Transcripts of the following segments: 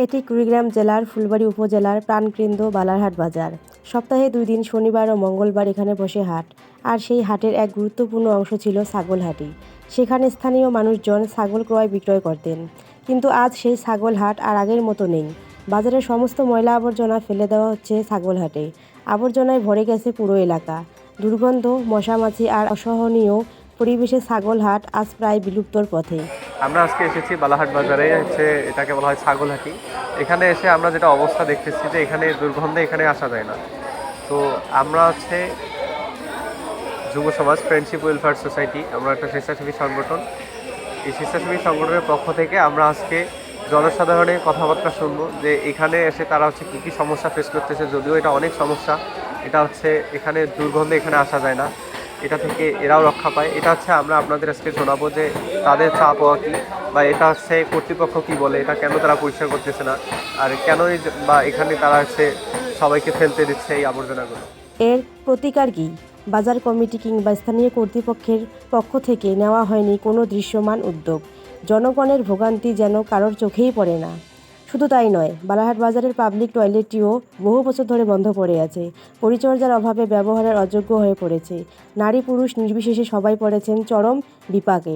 এটি কুড়িগ্রাম জেলার ফুলবাড়ী উপজেলার প্রাণকেন্দ্র বালারহাট বাজার। সপ্তাহে 2 দিন শনিবার ও মঙ্গলবার এখানে বসে হাট। আর সেই হাটের এক গুরুত্বপূর্ণ অংশ ছিল ছাগলহাটি। সেখানে স্থানীয় মানুষজন ছাগল ক্রয় বিক্রয় করতেন। কিন্তু আজ সেই ছাগল হাট আর আগের মতো নেই। বাজারের সমস্ত ময়লা আবর্জনা ফেলে দেওয়া হচ্ছে ছাগলহাটে। আবর্জনায় ভরে গেছে পুরো এলাকা। দুর্গন্ধ, মশামাছি আর অসহনীয় পরিবেশে ছাগলহাট আজ প্রায় বিলুপ্তর পথে। আমরা আজকে এসেছি বালারহাট বাজারে, এটাকে বলা হয় ছাগলহাটি। এখানে এসে আমরা যেটা অবস্থা দেখতেছি যে এখানে দুর্গন্ধে এখানে আসা যায় না। তো আমরা যুব সমাজ ফ্রেন্ডশিপ ওয়েলফেয়ার সোসাইটি, আমরা একটা স্বেচ্ছাসেবী সংগঠন। এই স্বেচ্ছাসেবী সংগঠনের পক্ষ থেকে আমরা আজকে জনসাধারণের কথাবার্তা শুনবো যে এখানে এসে তারা কী কী সমস্যা ফেস করতেছে। যদিও এটা অনেক সমস্যা, এটা এখানে দুর্গন্ধে এখানে আসা যায় না, এটা থেকে এরাও রক্ষা পায়। এটা আমরা আপনাদের আজকে শোনাবো যে তাদের চা পাওয়া কী, বা এটা কর্তৃপক্ষ কী বলে, এটা কেন তারা পরিষ্কার করতেছে না, আর কেনই বা এখানে তারা সবাইকে ফেলতে দিচ্ছে এই আবর্জনাগুলো। এর প্রতিকার কী? বাজার কমিটি কিংবা স্থানীয় কর্তৃপক্ষের পক্ষ থেকে নেওয়া হয়নি কোনো দৃশ্যমান উদ্যোগ। জনগণের ভোগান্তি যেন কারোর চোখেই পড়ে না। শুধু তাই নয়, বালারহাট বাজারের পাবলিক টয়লেটটিও বহু বছর ধরে বন্ধ পড়ে আছে। পরিচর্যার অভাবে ব্যবহারের অযোগ্য হয়ে পড়েছে। নারী পুরুষ নির্বিশেষে সবাই পড়েছেন চরম বিপাকে।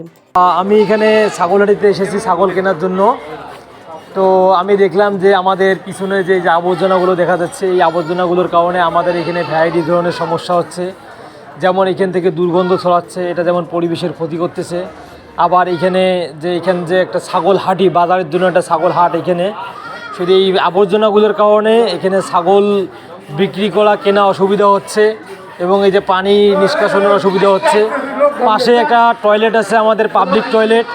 আমি এখানে ছাগলহাটিতে এসেছি ছাগল কেনার জন্য। তো আমি দেখলাম যে আমাদের পিছনে যে আবর্জনাগুলো দেখা যাচ্ছে, এই আবর্জনাগুলোর কারণে আমাদের এখানে ভ্যারাইটি ধরনের সমস্যা হচ্ছে। যেমন এখান থেকে দুর্গন্ধ ছড়াচ্ছে, এটা যেমন পরিবেশের ক্ষতি করতেছে। আবার এখানে যে একটা ছাগল হাটি, বাজারের জন্য একটা ছাগল হাট, এখানে শুধু এই আবর্জনাগুলোর কারণে এখানে ছাগল বিক্রি করা কেনা অসুবিধা হচ্ছে, এবং এই যে পানি নিষ্কাশনের অসুবিধা হচ্ছে। পাশে একটা টয়লেট আছে আমাদের, পাবলিক টয়লেট,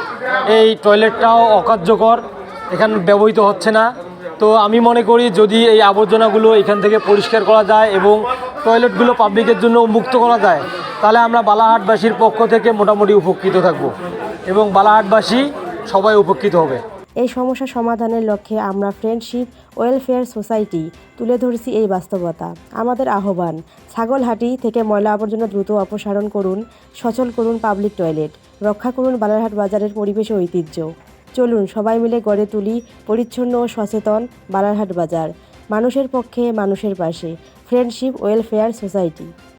এই টয়লেটটাও অকার্যকর, এখানে ব্যবহৃত হচ্ছে না। তো আমি মনে করি যদি এই আবর্জনাগুলো এখান থেকে পরিষ্কার করা যায় এবং টয়লেটগুলো পাবলিকের জন্য মুক্ত করা যায়, তাহলে আমরা বালারহাটবাসীর পক্ষ থেকে মোটামুটি উপকৃত থাকব এবং বালারহাটবাসী সবাই উপকৃত হবে। এই সমস্যা সমাধানের লক্ষ্যে আমরা ফ্রেন্ডশিপ ওয়েলফেয়ার সোসাইটি তুলে ধরছি এই বাস্তবতা। আমাদের আহ্বান, ছাগলহাটি থেকে ময়লা আবর্জনা দ্রুত অপসারণ করুন, সচল করুন পাবলিক টয়লেট, রক্ষা করুন বালারহাট বাজারের পরিবেশ ও ঐতিহ্য। চলুন সবাই মিলে গড়ে তুলি পরিচ্ছন্ন ও সচেতন বালারহাট বাজার। মানুষের পক্ষে, মানুষের পাশে। Friendship welfare society.